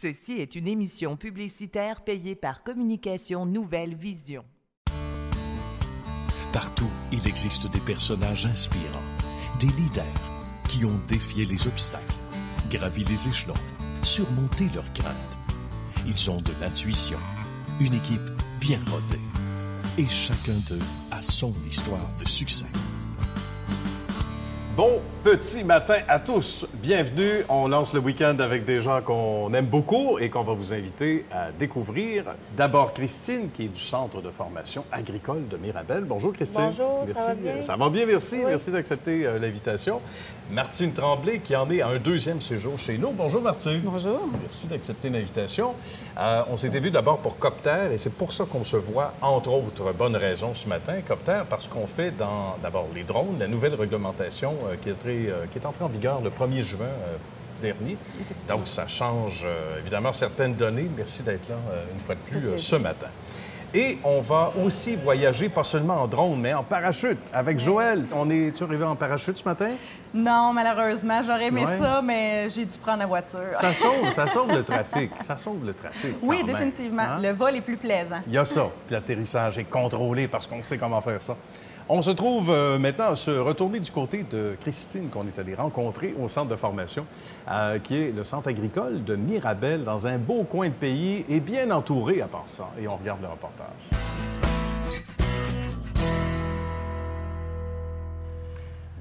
Ceci est une émission publicitaire payée par Communication Nouvelle Vision. Partout, il existe des personnages inspirants, des leaders qui ont défié les obstacles, gravi les échelons, surmonté leurs craintes. Ils ont de l'intuition, une équipe bien rodée. Et chacun d'eux a son histoire de succès. Bon petit matin à tous. Bienvenue. On lance le week-end avec des gens qu'on aime beaucoup et qu'on va vous inviter à découvrir. D'abord, Christine, qui est du Centre de formation agricole de Mirabel. Bonjour, Christine. Bonjour, merci. Ça va bien? Ça va bien, merci. Oui. Merci d'accepter l'invitation. Martine Tremblay, qui en est à un deuxième séjour chez nous. Bonjour, Martine. Bonjour. Merci d'accepter l'invitation. On s'était vu d'abord pour Copter et c'est pour ça qu'on se voit, entre autres, bonnes raisons ce matin. Copter, parce qu'on fait d'abord les drones, la nouvelle réglementation qui est entrée en vigueur le 1er juin dernier. Donc, ça change évidemment certaines données. Merci d'être là une fois de plus ce matin. Et on va aussi voyager, pas seulement en drone, mais en parachute avec Joël. Tu arrivé en parachute ce matin? Non, malheureusement. J'aurais aimé Ouais. ça, mais j'ai dû prendre la voiture. Ça sauve le trafic. Ça sauve le trafic. Oui, quand même. définitivement. Hein? Le vol est plus plaisant. Il y a ça. Puis l'atterrissage est contrôlé parce qu'on sait comment faire ça. On se trouve maintenant à se retourner du côté de Christine, qu'on est allé rencontrer au centre de formation, qui est le centre agricole de Mirabel, dans un beau coin de pays et bien entouré à part ça. Et on regarde le reportage.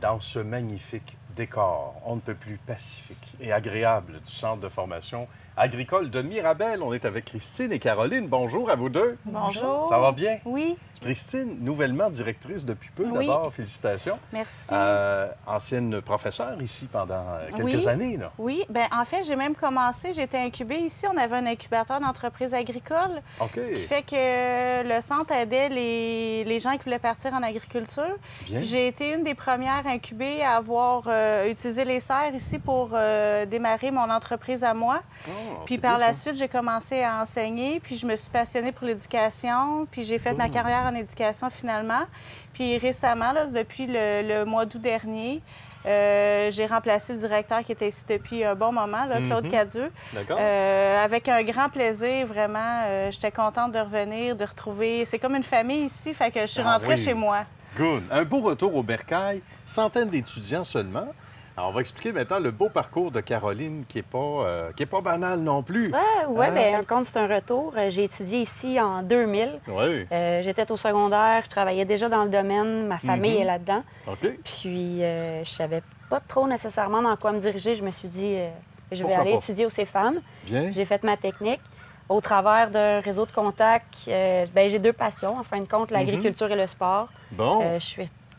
Dans ce magnifique décor, on ne peut plus pacifique et agréable du centre de formation agricole de Mirabel, on est avec Christine et Caroline. Bonjour à vous deux. Bonjour. Ça va bien? Oui, Christine, nouvellement directrice depuis peu, Oui. d'abord, félicitations. merci. Ancienne professeure ici pendant quelques Oui. années, là. Oui, bien, en fait, j'ai même commencé, j'ai été incubée ici. On avait un incubateur d'entreprises agricoles, OK. ce qui fait que le centre aidait les gens qui voulaient partir en agriculture. Bien. J'ai été une des premières incubées à avoir utilisé les serres ici pour démarrer mon entreprise à moi. Puis par la suite, j'ai commencé à enseigner, puis je me suis passionnée pour l'éducation, puis j'ai fait ma carrière en éducation finalement. Puis récemment, là, depuis le mois d'août dernier, j'ai remplacé le directeur qui était ici depuis un bon moment, là, Claude Cadieux. D'accord. Avec un grand plaisir, vraiment. J'étais contente de revenir, de retrouver... C'est comme une famille ici, fait que je suis rentrée chez moi. Good. Un beau retour au bercail, centaines d'étudiants seulement. Alors, on va expliquer maintenant le beau parcours de Caroline, qui est pas banal non plus. Oui, bien, un compte, c'est un retour. J'ai étudié ici en 2000. Oui. J'étais au secondaire, je travaillais déjà dans le domaine, ma famille est là-dedans. OK. Puis, je savais pas trop nécessairement dans quoi me diriger. Je me suis dit, je vais Pourquoi aller pas? étudier au CFAM. Bien. J'ai fait ma technique. Au travers d'un réseau de contacts, j'ai deux passions, en fin de compte, l'agriculture et le sport. Bon.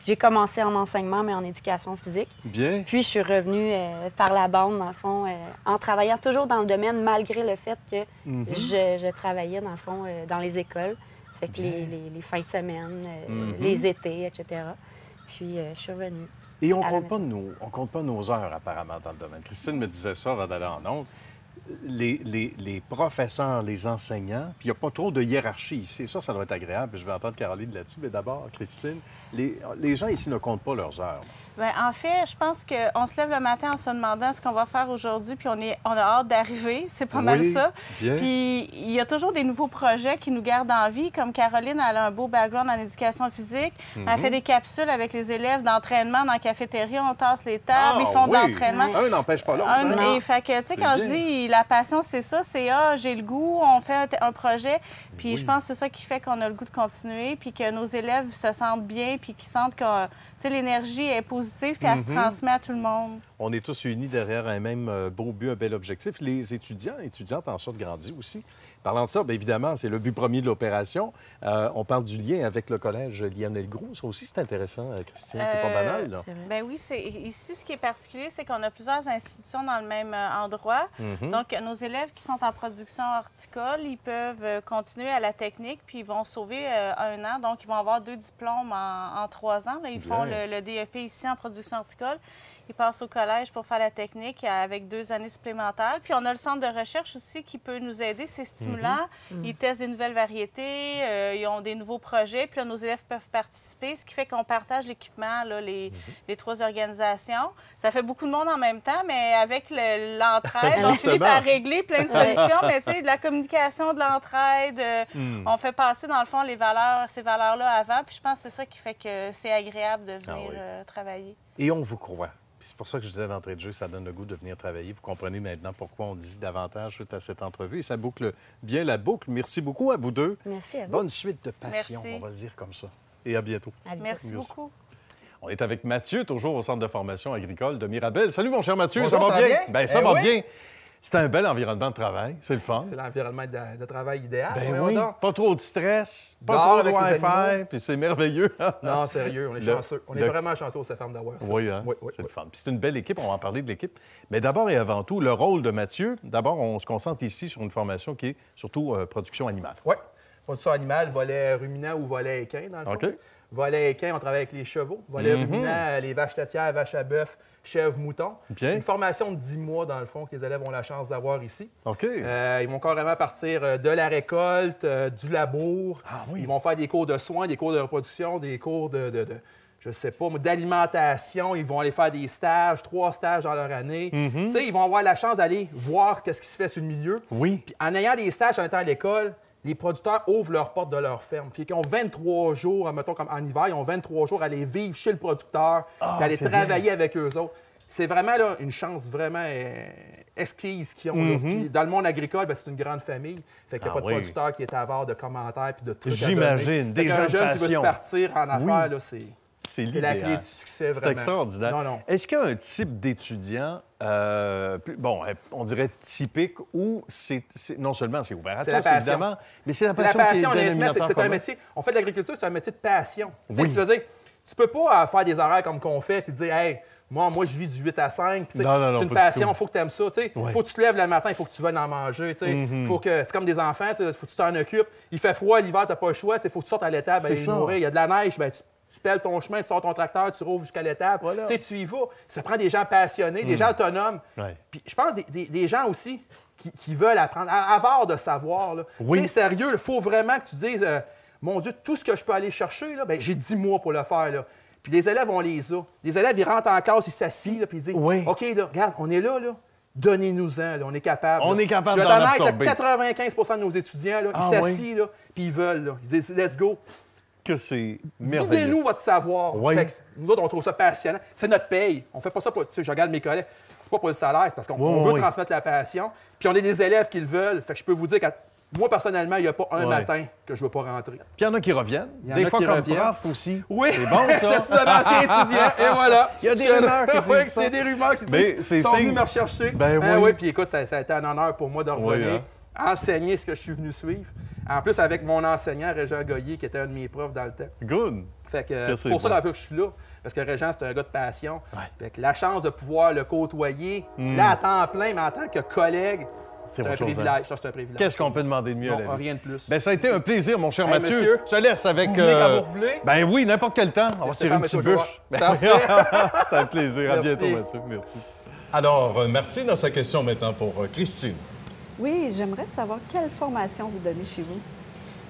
J'ai commencé en enseignement, mais en éducation physique. Bien. Puis, je suis revenue par la bande, dans le fond, en travaillant toujours dans le domaine, malgré le fait que je travaillais, dans le fond, dans les écoles. Fait que les fins de semaine, les étés, etc. Puis, je suis revenue. Et on à la compte pas nos heures, apparemment, dans le domaine. Christine me disait ça avant d'aller en ondes. Les professeurs, les enseignants, puis il n'y a pas trop de hiérarchie ici. Ça doit être agréable. Je vais entendre Caroline là-dessus. Mais d'abord, Christine, les gens ici ne comptent pas leurs heures. Bien, en fait, je pense qu'on se lève le matin en se demandant ce qu'on va faire aujourd'hui, puis on a hâte d'arriver. C'est pas mal ça. Bien. Puis il y a toujours des nouveaux projets qui nous gardent en vie, comme Caroline, elle a un beau background en éducation physique. Elle fait des capsules avec les élèves d'entraînement dans la cafétéria. On tasse les tables, ils font de l'entraînement. Un n'empêche pas l'autre. hein? Et fait que, tu sais, C'est quand bien. je dis la passion, c'est ça, c'est j'ai le goût, on fait un projet, puis je pense que c'est ça qui fait qu'on a le goût de continuer, puis que nos élèves se sentent bien, puis qu'ils sentent que, tu sais, l'énergie est positive, puis elle se transmet à tout le monde. On est tous unis derrière un même beau but, un bel objectif. Les étudiants et étudiantes en sortent grandis aussi. Parlant de ça, bien évidemment, c'est le but premier de l'opération. On parle du lien avec le collège Lionel Groulx. Ça aussi, c'est intéressant, Christine. C'est pas banal, là. Ben oui, ici, ce qui est particulier, c'est qu'on a plusieurs institutions dans le même endroit. Donc, nos élèves qui sont en production horticole, ils peuvent continuer à la technique, puis ils vont sauver un an. Donc, ils vont avoir 2 diplômes en 3 ans. Là, ils font le DEP ici en production horticole. Ils passent au collège pour faire la technique avec 2 années supplémentaires. Puis on a le centre de recherche aussi qui peut nous aider. C'est stimulant. Ils testent des nouvelles variétés, ils ont des nouveaux projets. Puis là, nos élèves peuvent participer, ce qui fait qu'on partage l'équipement, là, les 3 organisations. Ça fait beaucoup de monde en même temps, mais avec l'entraide, on finit par régler plein de solutions. Mais tu sais, de la communication, de l'entraide, on fait passer, dans le fond, ces valeurs-là avant. Puis je pense que c'est ça qui fait que c'est agréable de venir travailler. Et on vous croit. C'est pour ça que je disais d'entrée de jeu, ça donne le goût de venir travailler. Vous comprenez maintenant pourquoi on dit davantage suite à cette entrevue. Et ça boucle bien la boucle. Merci beaucoup à vous deux. Merci à vous. Bonne suite de passion, Merci. on va le dire comme ça. Et à bientôt. Merci beaucoup. On est avec Mathieu, toujours au Centre de formation agricole de Mirabel. Salut, mon cher Mathieu, Bonjour, ça va bien? bien? Ça va bien. C'est un bel environnement de travail, c'est le fun. C'est l'environnement de travail idéal. Ben voyons oui, donc. pas trop de stress, pas Dehors trop de avec les Wi-Fi, animaux. puis c'est merveilleux. Non, sérieux, on est chanceux. On est vraiment chanceux au CFM d'avoir ça. Oui, hein? Oui, C'est le fun. Puis c'est une belle équipe, on va en parler de l'équipe. Mais d'abord et avant tout, le rôle de Mathieu. D'abord, on se concentre ici sur une formation qui est surtout production animale. Oui. Production animale, volet ruminant ou volet équin, dans le fond. OK. Volet équin, on travaille avec les chevaux. Volet ruminant, les vaches laitières, vaches à bœuf, chèvres, moutons. Bien. Une formation de 10 mois, dans le fond, que les élèves ont la chance d'avoir ici. OK. Ils vont carrément partir de la récolte, du labour. Ah oui. Ils vont faire des cours de soins, des cours de reproduction, des cours je sais pas, d'alimentation. Ils vont aller faire des stages, 3 stages dans leur année. Tu sais, ils vont avoir la chance d'aller voir qu'est-ce qui se fait sur le milieu. Oui. Puis en ayant des stages en étant à l'école, les producteurs ouvrent leurs portes de leur ferme. Puis ils ont 23 jours, mettons comme en hiver, ils ont 23 jours à aller vivre chez le producteur, puis aller travailler avec eux autres. C'est vraiment là, une chance vraiment exquise qu'ils ont. Là. Puis dans le monde agricole, c'est une grande famille. Fait qu'il n'y a pas de producteur qui est avare de commentaires puis de trucs à donner. J'imagine, des gens de jeune qui veut se passion. partir en affaires, là, c'est la l'idéal. clé du succès, vraiment. C'est extraordinaire. Non. Est-ce qu'il y a un type d'étudiant, on dirait typique, où non seulement c'est ouvert à C'est tous, la passion. évidemment, mais c'est la C'est la passion qui est passion, honnêtement, dénominateur c'est un commun. métier. On fait de l'agriculture, c'est un métier de passion. Tu sais, Oui. tu veux dire, tu peux pas faire des horaires comme qu'on fait puis dire, hey, moi, je vis du 8 à 5. Puis, Non, c'est une pas du passion, tout. il faut que tu aimes ça. Tu sais. Ouais. Faut que tu te lèves le matin, il faut que tu viennes en manger. Tu sais. Faut que, c'est comme des enfants, il faut que tu t'en occupes. Il fait froid l'hiver, tu n'as pas le choix. Il faut que tu sortes à l'étable, C'est aller ça. nourrir. Il y a de la neige, tu pelles ton chemin, tu sors ton tracteur, tu roules jusqu'à l'étable. Voilà. Tu sais, tu y vas. Ça prend des gens passionnés, des gens autonomes. Ouais. Puis je pense des gens aussi qui veulent apprendre, avares de savoir. Là. Oui. Tu sais, sérieux, il faut vraiment que tu dises, mon Dieu, tout ce que je peux aller chercher, là, j'ai 10 mois pour le faire. Là. Puis les élèves, on les a. Les élèves, ils rentrent en classe, ils s'assient, là, puis ils disent, Oui. OK, là, regarde, on est là. Donnez-nous-en, là, on est capable. On là. est capable Je d'en vais t'en absorber. mettre 95 de nos étudiants, là, ils s'assient, là, puis ils veulent. Là. Ils disent, let's go. Que c'est merveilleux. Videz-nous votre savoir. Oui. Fait que nous autres, on trouve ça passionnant. C'est notre paye. On fait pas ça pour. Tu sais, je regarde mes collègues. C'est pas pour le salaire, c'est parce qu'on veut transmettre la passion. Puis on a des élèves qui le veulent. Fait que je peux vous dire que moi, personnellement, il n'y a pas un matin que je ne veux pas rentrer. Puis il y en a qui reviennent. Il y en Des a fois qui comme reviennent. prof aussi. Oui, C'est bon, ça. je suis un ancien étudiant. Et voilà. Il y a des rumeurs qui disent Oui, ça. c'est des rumeurs qui Mais disent c'est sont signe. venus me rechercher. Ben oui. Oui, puis écoute, ça a été un honneur pour moi de revenir. Enseigner ce que je suis venu suivre. En plus, avec mon enseignant, Régent Goyer, qui était un de mes profs dans le temps. Good. Fait que Que c'est pour ça qu'un peu que je suis là. Parce que Régent, c'est un gars de passion. Fait que la chance de pouvoir le côtoyer, là, à temps plein, mais en tant que collègue, c'est un autre chose, privilège. hein. Ça, c'est un privilège. Qu'est-ce qu'on peut demander de mieux à la Non, vie? rien de plus. Ben, ça a été un plaisir, mon cher Hey, Mathieu. monsieur, Je te laisse avec... vous venez quand vous voulez. Ben oui, n'importe quel temps. On va se tirer une petite Stéphane, bûche. Parfait. C'était un plaisir. À Merci. bientôt, Mathieu. Merci. Alors, Martine a sa question maintenant pour Christine. Oui, j'aimerais savoir quelle formation vous donnez chez vous.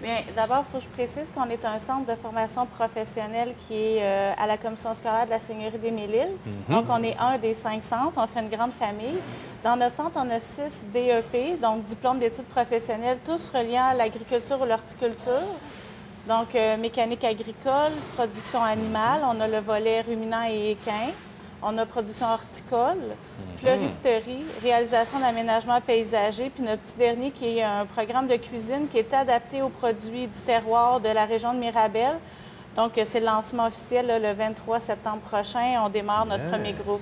Bien, d'abord, il faut que je précise qu'on est un centre de formation professionnelle qui est à la commission scolaire de la Seigneurie des Mille-Îles. Donc, on est un des 5 centres. On fait une grande famille. Dans notre centre, on a 6 DEP, donc diplômes d'études professionnelles, tous reliant à l'agriculture ou l'horticulture. Donc, mécanique agricole, production animale. On a le volet ruminant et équin. On a production horticole, fleuristerie, réalisation d'aménagement paysager, puis notre petit dernier qui est un programme de cuisine qui est adapté aux produits du terroir de la région de Mirabel. Donc, c'est le lancement officiel là, le 23 septembre prochain. On démarre notre premier groupe.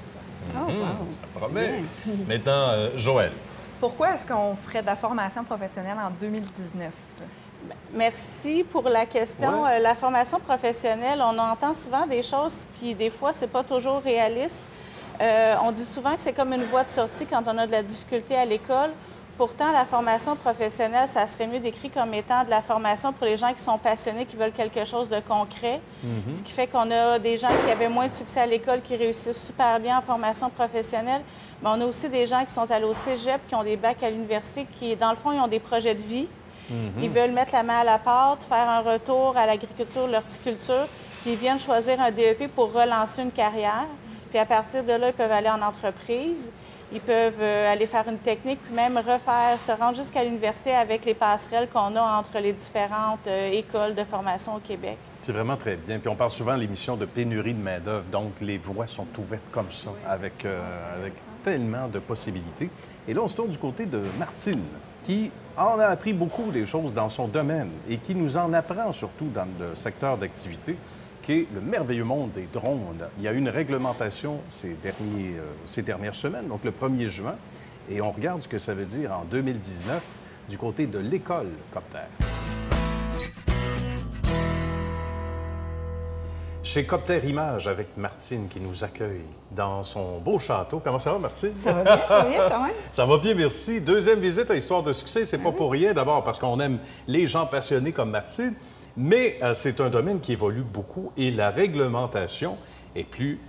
Oh, wow. Ça promet. Maintenant, Joël. Pourquoi est-ce qu'on ferait de la formation professionnelle en 2019? Merci pour la question. La formation professionnelle, on entend souvent des choses, puis des fois, c'est pas toujours réaliste. On dit souvent que c'est comme une voie de sortie quand on a de la difficulté à l'école. Pourtant, la formation professionnelle, ça serait mieux décrit comme étant de la formation pour les gens qui sont passionnés, qui veulent quelque chose de concret. Ce qui fait qu'on a des gens qui avaient moins de succès à l'école, qui réussissent super bien en formation professionnelle. Mais on a aussi des gens qui sont allés au cégep, qui ont des bacs à l'université, qui, dans le fond, ils ont des projets de vie. Ils veulent mettre la main à la pâte, faire un retour à l'agriculture, l'horticulture, puis ils viennent choisir un DEP pour relancer une carrière. Puis à partir de là, ils peuvent aller en entreprise. Ils peuvent aller faire une technique, puis même se rendre jusqu'à l'université avec les passerelles qu'on a entre les différentes écoles de formation au Québec. C'est vraiment très bien. Puis on parle souvent à l'émission de pénurie de main-d'œuvre, donc les voies sont ouvertes comme ça, avec tellement de possibilités. Et là, on se tourne du côté de Martine, qui en a appris beaucoup des choses dans son domaine et qui nous en apprend surtout dans le secteur d'activité, qui est le merveilleux monde des drones. Il y a eu une réglementation ces dernières semaines, donc le 1er juin, et on regarde ce que ça veut dire en 2019 du côté de l'école Copter. Chez Copter Images, avec Martine qui nous accueille dans son beau château. Comment ça va, Martine? Ça va bien quand même. Ça va bien, merci. Deuxième visite à Histoire de succès, c'est pas pour rien. D'abord parce qu'on aime les gens passionnés comme Martine, mais c'est un domaine qui évolue beaucoup et la réglementation est plus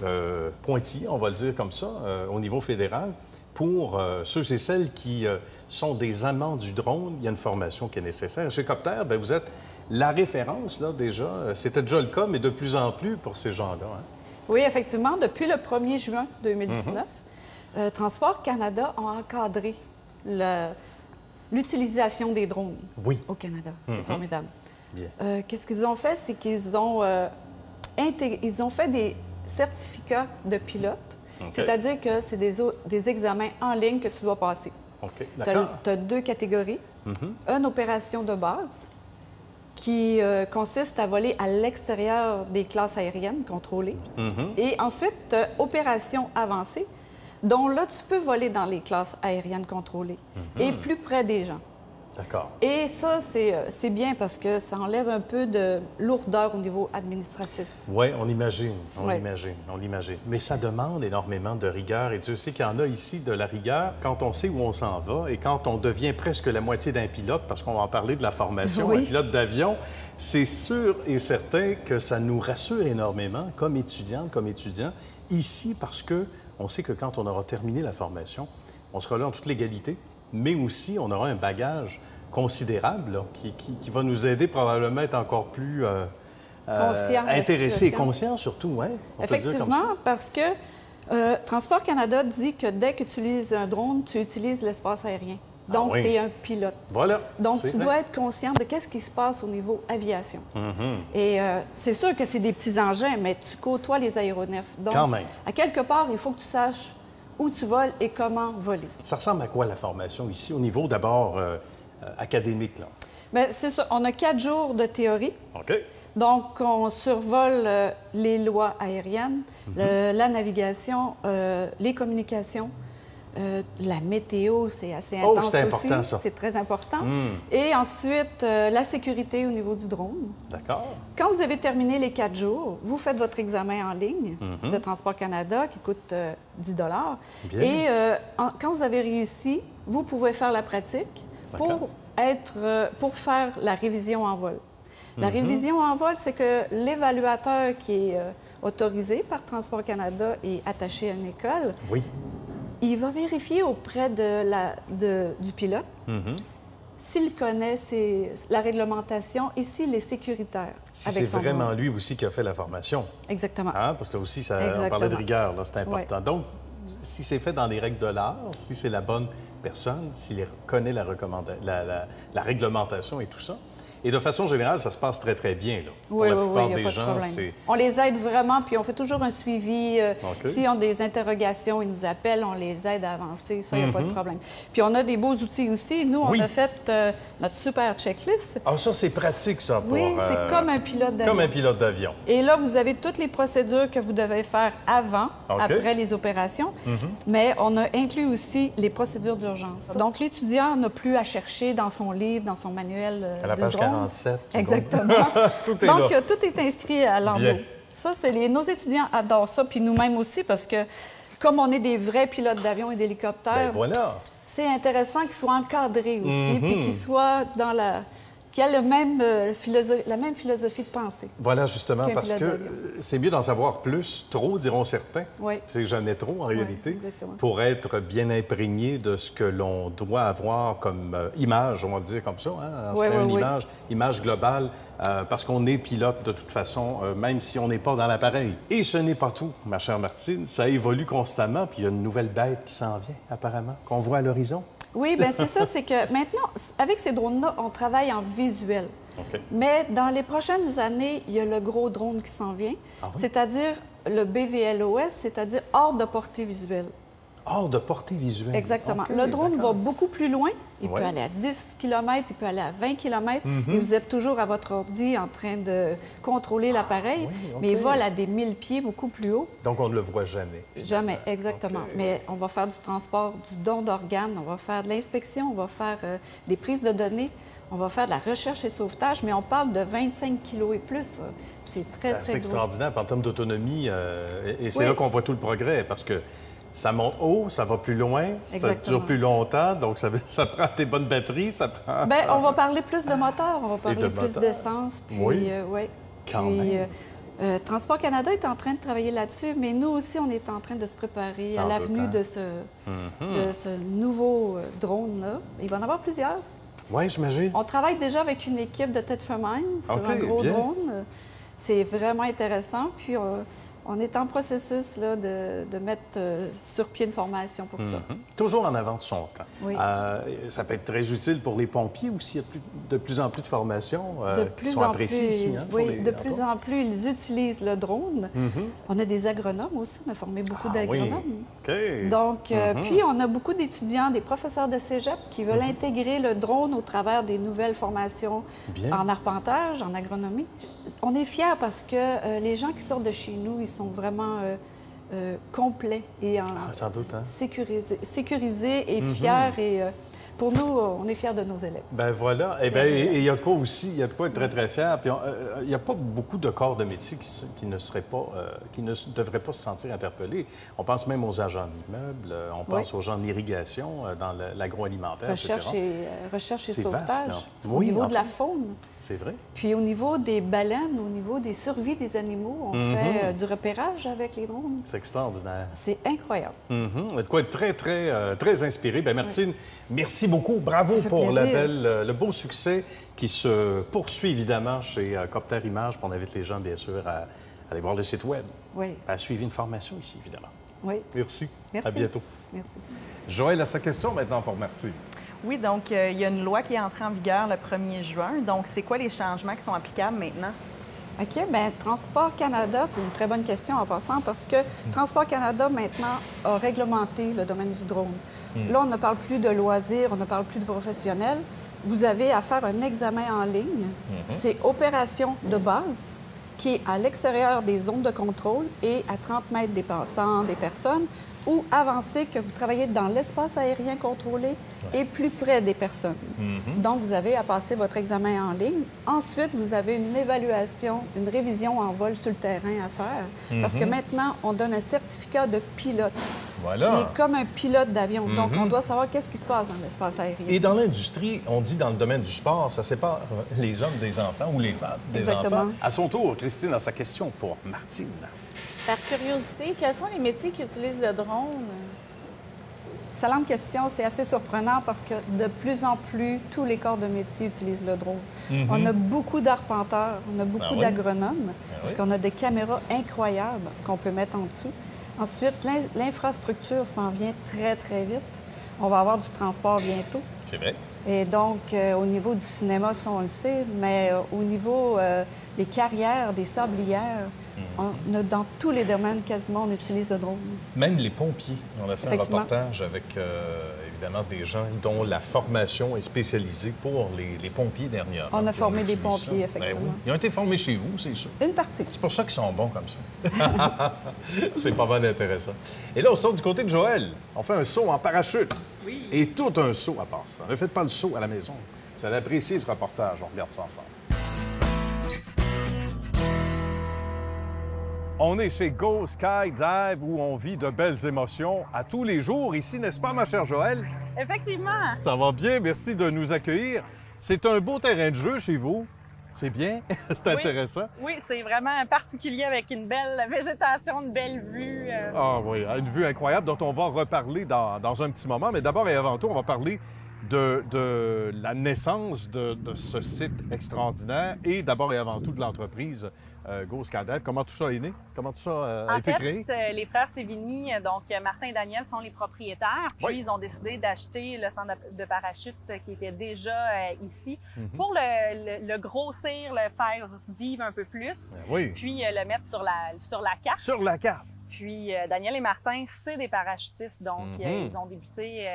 pointillée, on va le dire comme ça, au niveau fédéral. Pour ceux et celles qui sont des amants du drone, il y a une formation qui est nécessaire. Chez Copter, bien, vous êtes la référence, là, déjà. C'était déjà le cas, mais de plus en plus pour ces gens-là. Hein? Oui, effectivement, depuis le 1er juin 2019, Transport Canada a encadré l'utilisation des drones au Canada. C'est formidable. Qu'est-ce qu'ils ont fait? C'est qu'ils ont, ils ont fait des certificats de pilote, c'est-à-dire que c'est des examens en ligne que tu dois passer. Tu as 2 catégories. Une opération de base qui consiste à voler à l'extérieur des classes aériennes contrôlées. Et ensuite, opération avancée, dont là, tu peux voler dans les classes aériennes contrôlées et plus près des gens. D'accord. Et ça, c'est bien parce que ça enlève un peu de lourdeur au niveau administratif. Oui, on imagine, on l'imagine. Mais ça demande énormément de rigueur. Et Dieu sait qu'il y en a ici de la rigueur quand on sait où on s'en va et quand on devient presque la moitié d'un pilote, parce qu'on va en parler de la formation, un pilote d'avion, c'est sûr et certain que ça nous rassure énormément comme étudiante, comme étudiant, ici, parce que on sait que quand on aura terminé la formation, on sera là en toute légalité, mais aussi on aura un bagage considérable là, qui va nous aider probablement à être encore plus intéressés et conscients surtout. Hein? Effectivement, parce que Transport Canada dit que dès que tu utilises un drone, tu utilises l'espace aérien. Donc, tu es un pilote. Voilà. Donc, tu dois être conscient de ce qui se passe au niveau aviation. Et c'est sûr que c'est des petits engins, mais tu côtoies les aéronefs. Donc, quand même. À quelque part, il faut que tu saches où tu voles et comment voler. Ça ressemble à quoi la formation ici, au niveau d'abord académique? Là? Bien, c'est ça. On a 4 jours de théorie. OK. Donc, on survole les lois aériennes, la navigation, les communications, la météo, c'est assez intense c'est important, aussi. Ça. C'est très important. Et ensuite, la sécurité au niveau du drone. D'accord. Quand vous avez terminé les 4 jours, vous faites votre examen en ligne de Transport Canada qui coûte 10 $. Bien. Et quand vous avez réussi, vous pouvez faire la pratique pour faire la révision en vol. La révision en vol, c'est que l'évaluateur qui est autorisé par Transport Canada et attaché à une école, il va vérifier auprès du pilote s'il connaît la réglementation et s'il est sécuritaire. Si c'est vraiment lui aussi qui a fait la formation. Exactement. Hein? Parce que là aussi, on parlait de rigueur, c'est important. Donc, si c'est fait dans les règles de l'art, si c'est la bonne personne, s'il connaît la réglementation et tout ça. Et de façon générale, ça se passe très, très bien. Là. Oui, pour la plupart des pas gens, de problème. On les aide vraiment, puis on fait toujours un suivi. S'ils ont des interrogations, ils nous appellent, on les aide à avancer. Ça, il n'y a pas de problème. Puis on a des beaux outils aussi. Nous, on a fait notre super checklist. Ah, ça, c'est pratique, ça. Oui, c'est comme un pilote d'avion. Comme un pilote d'avion. Et là, vous avez toutes les procédures que vous devez faire avant, après les opérations. Mais on a inclus aussi les procédures d'urgence. Donc, l'étudiant n'a plus à chercher dans son livre, dans son manuel à la page 47. Exactement. Tout est Donc, là. tout est inscrit à l'endos. Ça, nos étudiants adorent ça, puis nous-mêmes aussi, parce que comme on est des vrais pilotes d'avion et d'hélicoptères, c'est intéressant qu'il soit encadré aussi, puis qu'il soit dans qu'il a la même philosophie de pensée. Voilà, justement, parce que c'est mieux d'en savoir plus, trop, diront certains. Oui. C'est jamais trop, en réalité, exactement. pour être bien imprégné de ce que l'on doit avoir comme image, on va dire comme ça, hein, en se créant une image globale, parce qu'on est pilote de toute façon, même si on n'est pas dans l'appareil. Et ce n'est pas tout, ma chère Martine, ça évolue constamment, puis il y a une nouvelle bête qui s'en vient, apparemment, qu'on voit à l'horizon. Oui, bien c'est ça, c'est que maintenant, avec ces drones-là, on travaille en visuel. Okay. Mais dans les prochaines années, il y a le gros drone qui s'en vient, c'est-à-dire le BVLOS, c'est-à-dire hors de portée visuelle. Hors de portée visuelle. Exactement. Le drone va beaucoup plus loin. Il peut aller à 10 km, il peut aller à 20 km, et vous êtes toujours à votre ordi en train de contrôler l'appareil, mais il vole à des 1000 pieds, beaucoup plus haut. Donc, on ne le voit jamais. Jamais, exactement. Mais on va faire du transport, du don d'organes, on va faire de l'inspection, on va faire des prises de données, on va faire de la recherche et sauvetage, mais on parle de 25 kilos et plus. C'est très, très gros. C'est extraordinaire en termes d'autonomie, et c'est là qu'on voit tout le progrès, parce que ça monte haut, ça va plus loin, ça dure plus longtemps, donc ça prend des bonnes batteries, ça prend... Bien, on va parler plus de moteur, on va parler plus d'essence, puis... Oui, quand même. Transport Canada est en train de travailler là-dessus, mais nous aussi, on est en train de se préparer à l'avenue de ce nouveau drone-là. Il va en avoir plusieurs. Oui, j'imagine. On travaille déjà avec une équipe de Ted Mine sur un gros drone. C'est vraiment intéressant, puis... on est en processus là, de mettre sur pied une formation pour ça. Toujours en avant de son temps. Oui. Ça peut être très utile pour les pompiers aussi. Il y a de plus en plus de formations qui sont appréciées ici. Hein, oui, de plus en plus, ils utilisent le drone. On a des agronomes aussi. On a formé beaucoup d'agronomes. Oui. OK. Donc, puis, on a beaucoup d'étudiants, des professeurs de cégep qui veulent intégrer le drone au travers des nouvelles formations en arpentage, en agronomie. On est fiers parce que les gens qui sortent de chez nous, ils sont vraiment complets et sans doute, hein? sécurisés et fiers. Et pour nous, on est fiers de nos élèves. Ben voilà. Et il y a de quoi aussi, il y a de quoi être très, très fier. Puis il n'y a pas beaucoup de corps de métier qui ne devraient pas se sentir interpellés. On pense même aux agents d'immeubles, on pense aux gens d'irrigation dans l'agroalimentaire, Recherche et sauvetage. Vaste, au niveau de la faune. C'est vrai. Puis au niveau des baleines, au niveau des survies des animaux, on fait du repérage avec les drones. C'est extraordinaire. C'est incroyable. Il y a de quoi être très, très, très inspiré. Bien, Martine, merci beaucoup. Bravo pour le beau succès qui se poursuit évidemment chez Copter Images. On invite les gens, bien sûr, à aller voir le site Web. Oui. À suivre une formation ici, évidemment. Oui. Merci. Merci. À bientôt. Merci. Joël a sa question maintenant pour Martine. Oui, donc il y a une loi qui est entrée en vigueur le 1er juin. Donc, c'est quoi les changements qui sont applicables maintenant? OK. Bien, Transport Canada, c'est une très bonne question en passant parce que Transport Canada, maintenant, a réglementé le domaine du drone. Là, on ne parle plus de loisirs, on ne parle plus de professionnels. Vous avez à faire un examen en ligne. C'est opération de base qui est à l'extérieur des zones de contrôle et à 30 mètres des passants, des personnes, ou avancé que vous travaillez dans l'espace aérien contrôlé et plus près des personnes. Donc, vous avez à passer votre examen en ligne. Ensuite, vous avez une évaluation, une révision en vol sur le terrain à faire. Parce que maintenant, on donne un certificat de pilote qui est comme un pilote d'avion. Donc, on doit savoir qu'est-ce qui se passe dans l'espace aérien. Et dans l'industrie, on dit dans le domaine du sport, ça sépare les hommes des enfants ou les femmes des enfants. À son tour, Christine a sa question pour Martine. Par curiosité, quels sont les métiers qui utilisent le drone? Excellente question. C'est assez surprenant parce que de plus en plus, tous les corps de métier utilisent le drone. On a beaucoup d'arpenteurs, on a beaucoup d'agronomes, parce qu'on a des caméras incroyables qu'on peut mettre en dessous. Ensuite, l'infrastructure s'en vient très, très vite. On va avoir du transport bientôt. C'est vrai. Et donc, au niveau du cinéma, ça, on le sait, mais au niveau des carrières, des sablières, dans tous les domaines, quasiment, on utilise le drone. Même les pompiers. On a fait un reportage avec, évidemment, des gens dont la formation est spécialisée pour les pompiers dernièrement. On a formé des pompiers, effectivement. Ben oui. Ils ont été formés chez vous, c'est sûr. Une partie. C'est pour ça qu'ils sont bons comme ça. C'est pas mal intéressant. Et là, on se tourne du côté de Joël. On fait un saut en parachute. Oui. Et tout un saut à part ça. Ne faites pas le saut à la maison. Vous allez apprécier ce reportage. On regarde ça ensemble. On est chez Go Skydive où on vit de belles émotions à tous les jours ici, n'est-ce pas, ma chère Joëlle? Effectivement. Ça va bien, merci de nous accueillir. C'est un beau terrain de jeu chez vous. C'est bien, c'est intéressant. Oui, c'est vraiment particulier avec une belle végétation, une belle vue. Ah oui, une vue incroyable dont on va reparler dans un petit moment. Mais d'abord et avant tout, on va parler de la naissance de ce site extraordinaire et d'abord et avant tout de l'entreprise Go Skydive. Comment tout ça est né? Comment tout ça a été créé? Les frères Sévigny, donc Martin et Daniel, sont les propriétaires. Puis ils ont décidé d'acheter le centre de parachute qui était déjà ici pour le grossir, le faire vivre un peu plus. Puis le mettre sur la carte. Sur la carte. Puis Daniel et Martin, c'est des parachutistes. Donc ils ont débuté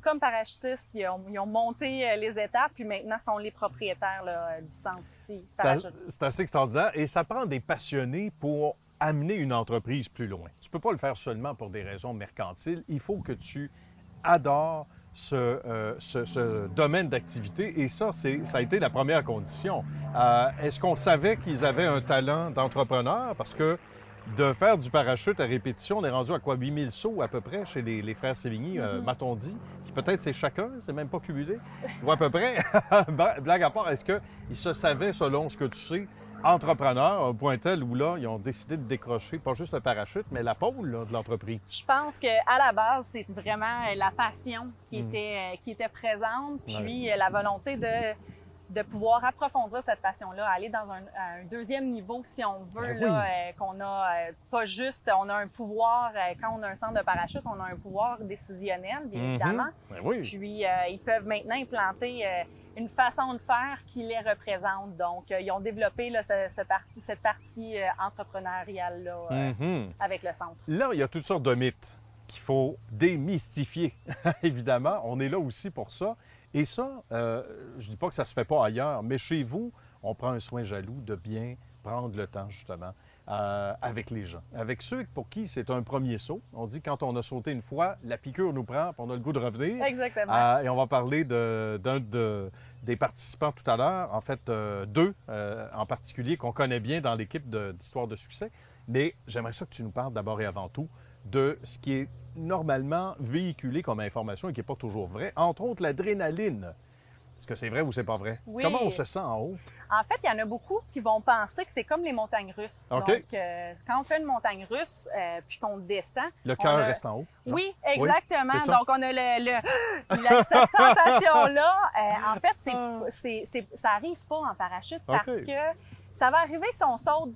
comme parachutistes. Ils ont monté les étapes. Puis maintenant, sont les propriétaires du centre ici. C'est assez extraordinaire. Et ça prend des passionnés pour amener une entreprise plus loin. Tu ne peux pas le faire seulement pour des raisons mercantiles. Il faut que tu adores ce domaine d'activité. Et ça a été la première condition. Est-ce qu'on savait qu'ils avaient un talent d'entrepreneur? Parce que de faire du parachute à répétition, on est rendu à quoi? 8000 sauts à peu près chez les frères Sévigny, m'a-t-on dit. Puis peut-être c'est chacun, c'est même pas cumulé. Ou à peu près. Blague à part, est-ce qu'ils se savaient, selon ce que tu sais, entrepreneurs, un point tel où là, ils ont décidé de décrocher pas juste le parachute, mais la pôle là, de l'entreprise? Je pense qu'à la base, c'est vraiment la passion qui était présente, puis la volonté de pouvoir approfondir cette passion-là, aller dans un deuxième niveau, si on veut, qu'on a pas juste, on a un pouvoir, quand on a un centre de parachute, on a un pouvoir décisionnel, bien évidemment. Puis, ils peuvent maintenant implanter une façon de faire qui les représente. Donc, ils ont développé là, cette partie entrepreneuriale-là avec le centre. Là, il y a toutes sortes de mythes qu'il faut démystifier, évidemment. On est là aussi pour ça. Et ça, je dis pas que ça se fait pas ailleurs, mais chez vous, on prend un soin jaloux de bien prendre le temps, justement, avec les gens. Avec ceux pour qui c'est un premier saut. On dit quand on a sauté une fois, la piqûre nous prend, puis on a le goût de revenir. Exactement. Et on va parler d'un des participants tout à l'heure, en fait, deux en particulier qu'on connaît bien dans l'équipe d'Histoire de succès. Mais j'aimerais ça que tu nous parles d'abord et avant tout de ce qui est normalement véhiculé comme information et qui n'est pas toujours vrai, entre autres l'adrénaline. Est-ce que c'est vrai ou c'est pas vrai? Oui. Comment on se sent en haut? En fait, il y en a beaucoup qui vont penser que c'est comme les montagnes russes. Okay. Donc, quand on fait une montagne russe puis qu'on descend... Le cœur reste en haut? Genre? Oui, exactement. Oui, donc, on a cette sensation-là. En fait, ça n'arrive pas en parachute parce que ça va arriver si on saute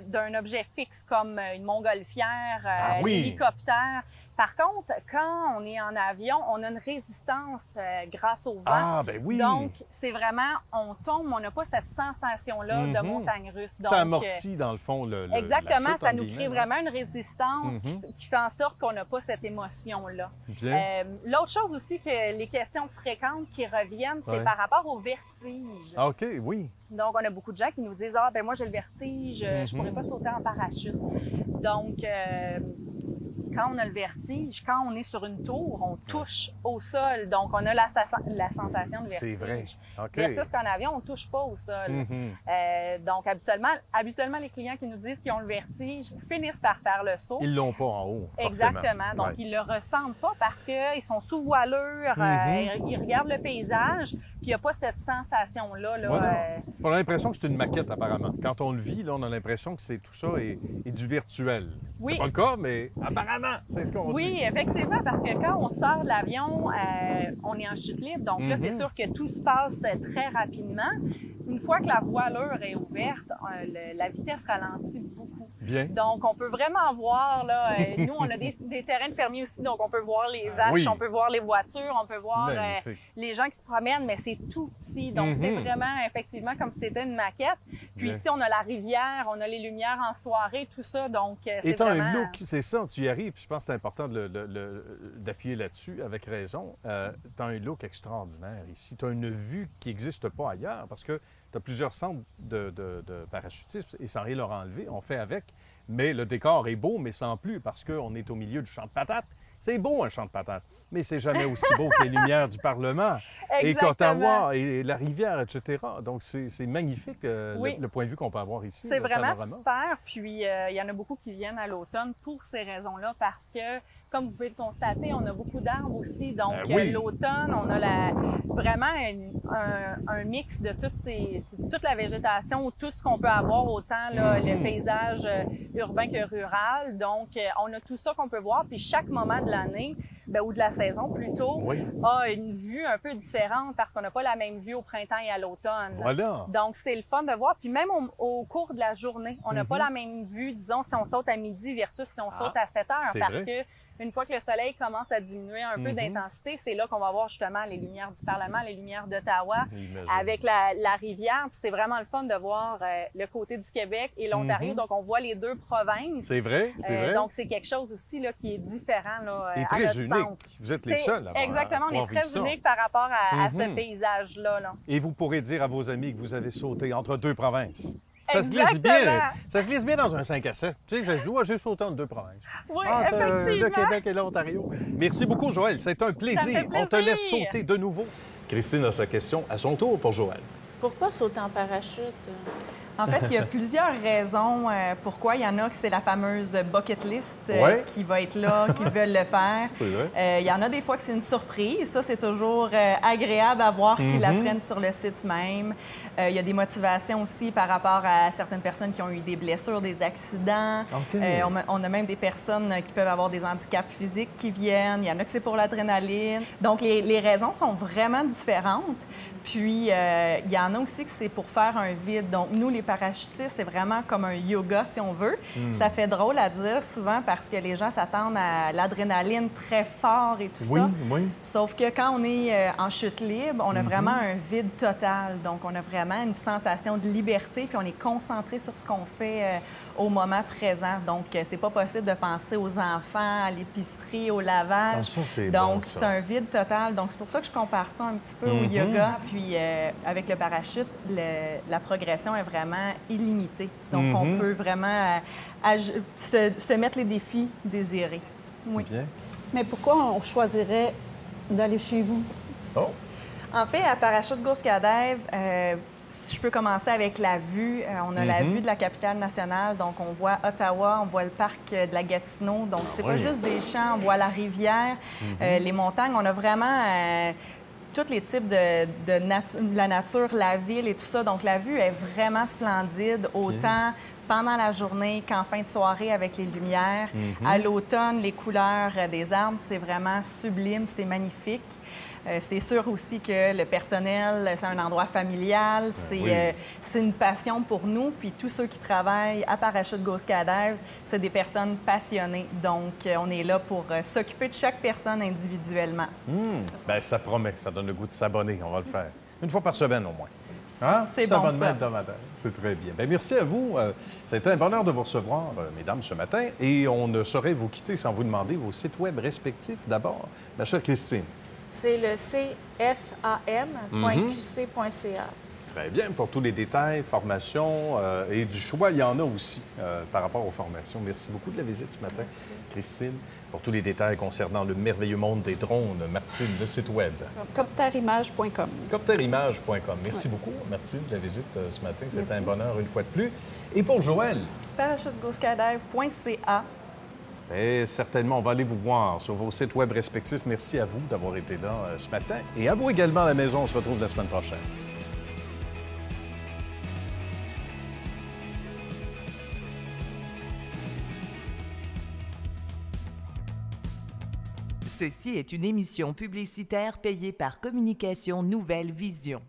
d'un objet fixe comme une montgolfière, un hélicoptère. Par contre, quand on est en avion, on a une résistance grâce au vent. Ah, ben oui! Donc, c'est vraiment, on tombe, on n'a pas cette sensation-là de montagne russe. Donc, ça amortit, dans le fond, exactement, la chute, ça nous crée vraiment une résistance qui fait en sorte qu'on n'a pas cette émotion-là. L'autre chose aussi, que les questions fréquentes qui reviennent, c'est par rapport au vertige. OK, oui. Donc, on a beaucoup de gens qui nous disent « Ah, ben moi, j'ai le vertige, je ne pourrais pas sauter en parachute. » Donc, quand on a le vertige, quand on est sur une tour, on touche au sol. Donc, on a la sensation de vertige. C'est vrai. OK. Versus qu'en avion, on ne touche pas au sol. Donc, habituellement, les clients qui nous disent qu'ils ont le vertige finissent par faire le saut. Ils l'ont pas en haut, forcément. Exactement. Donc, ils ne le ressentent pas parce qu'ils sont sous voilure, ils regardent le paysage, puis il n'y a pas cette sensation-là. On a l'impression que c'est une maquette, apparemment. Quand on le vit, là, on a l'impression que tout ça est du virtuel. Oui. C'est pas le cas, mais apparemment, c'est ce qu'on dit. Oui, effectivement, parce que quand on sort de l'avion, on est en chute libre. Donc là, c'est sûr que tout se passe très rapidement. Une fois que la voilure est ouverte, la vitesse ralentit beaucoup. Bien. Donc, on peut vraiment voir, là, nous, on a des terrains de fermiers aussi, donc on peut voir les vaches, on peut voir les voitures, on peut voir les gens qui se promènent, mais c'est tout petit. Donc, c'est vraiment, effectivement, comme si c'était une maquette. Puis ici, on a la rivière, on a les lumières en soirée, tout ça, donc c'est vraiment... un look, c'est ça, tu y arrives, puis je pense que c'est important d'appuyer là-dessus, avec raison. Tu as un look extraordinaire ici. Tu as une vue qui n'existe pas ailleurs, parce que tu as plusieurs centres de parachutistes, et sans rien leur enlever, on fait avec. Mais le décor est beau, mais sans plus, parce qu'on est au milieu du champ de patates. C'est beau, un champ de patates, mais c'est jamais aussi beau que les lumières du Parlement et qu'Ottawa et la rivière, etc. Donc, c'est magnifique, le point de vue qu'on peut avoir ici. C'est vraiment super. Puis, il y en a beaucoup qui viennent à l'automne pour ces raisons-là, parce que, comme vous pouvez le constater, on a beaucoup d'arbres aussi. Donc, l'automne, on a vraiment un mix de toute la végétation, tout ce qu'on peut avoir, autant là, le paysage urbain que rural. Donc, on a tout ça qu'on peut voir. Puis, chaque moment de l'année, ou de la saison plutôt, a une vue un peu différente parce qu'on n'a pas la même vue au printemps et à l'automne. Voilà. Donc, c'est le fun de voir. Puis même au cours de la journée, on n'a pas la même vue, disons, si on saute à midi versus si on saute à 7 heures. Parce que une fois que le soleil commence à diminuer un peu d'intensité, c'est là qu'on va voir justement les lumières du Parlement, les lumières d'Ottawa, avec la rivière. Puis c'est vraiment le fun de voir le côté du Québec et l'Ontario. Donc, on voit les deux provinces. C'est vrai, c'est vrai. Donc, c'est quelque chose aussi là, qui est différent là, et très unique. Vous êtes les seuls à exactement, on est très unique par rapport à ce paysage-là. Là. Et vous pourrez dire à vos amis que vous avez sauté entre deux provinces. Ça se glisse bien. Ça se glisse bien dans un 5 à 7. Tu sais, ça se joue à juste sauter entre deux provinces. Oui, entre le Québec et l'Ontario. Merci beaucoup, Joël. C'est un plaisir. On te laisse sauter de nouveau. Christine a sa question à son tour pour Joël. Pourquoi sauter en parachute? En fait, il y a plusieurs raisons pourquoi. Il y en a que c'est la fameuse bucket list qui va être là, qui veulent le faire. C'est vrai. Il y en a des fois que c'est une surprise. Ça, c'est toujours agréable à voir qu'ils apprennent sur le site même. Il y a des motivations aussi par rapport à certaines personnes qui ont eu des blessures, des accidents. On a même des personnes qui peuvent avoir des handicaps physiques qui viennent. Il y en a que c'est pour l'adrénaline. Donc, les raisons sont vraiment différentes. Puis, il y en a aussi que c'est pour faire un vide. Donc, nous, les parachutistes, c'est vraiment comme un yoga, si on veut. Ça fait drôle à dire souvent parce que les gens s'attendent à l'adrénaline très fort et tout ça. Sauf que quand on est en chute libre, on a vraiment un vide total. Donc, on a vraiment une sensation de liberté puis on est concentré sur ce qu'on fait au moment présent. Donc, c'est pas possible de penser aux enfants, à l'épicerie, au lavage. Donc, c'est un vide total. Donc, c'est pour ça que je compare ça un petit peu au yoga. Puis, avec le parachute, la progression est vraiment illimitée. Donc, on peut vraiment se mettre les défis désirés. Oui. Bien. Mais pourquoi on choisirait d'aller chez vous? En fait, à Parachute Goscadev, si je peux commencer avec la vue, on a la vue de la capitale nationale, donc on voit Ottawa, on voit le parc de la Gatineau, donc c'est pas juste des champs, on voit la rivière, les montagnes, on a vraiment tous les types de la nature, la ville et tout ça, donc la vue est vraiment splendide, autant pendant la journée qu'en fin de soirée avec les lumières. À l'automne, les couleurs des arbres, c'est vraiment sublime, c'est magnifique. C'est sûr aussi que le personnel, c'est un endroit familial, c'est une passion pour nous. Puis tous ceux qui travaillent à Parachute Goscadev, c'est des personnes passionnées. Donc, on est là pour s'occuper de chaque personne individuellement. Bien, ça promet, ça donne le goût de s'abonner. On va le faire. Une fois par semaine au moins. C'est bon, abonnement hebdomadaire. C'est très bien. Bien, merci à vous. Ça a été un bonheur de vous recevoir, mesdames, ce matin. Et on ne saurait vous quitter sans vous demander vos sites web respectifs. D'abord, ma chère Christine. C'est le cfam.qc.ca. Très bien. Pour tous les détails, formations et du choix, il y en a aussi par rapport aux formations. Merci beaucoup de la visite ce matin, Merci. Christine. Pour tous les détails concernant le merveilleux monde des drones, Martine, le site web. Copterimage.com. Copterimage.com. Merci beaucoup, Martine, de la visite ce matin. C'était un bonheur une fois de plus. Et pour Joël? parachutegoscadev.ca. Très certainement, on va aller vous voir sur vos sites web respectifs. Merci à vous d'avoir été là ce matin. Et à vous également à la maison. On se retrouve la semaine prochaine. Ceci est une émission publicitaire payée par Communication Nouvelle Vision.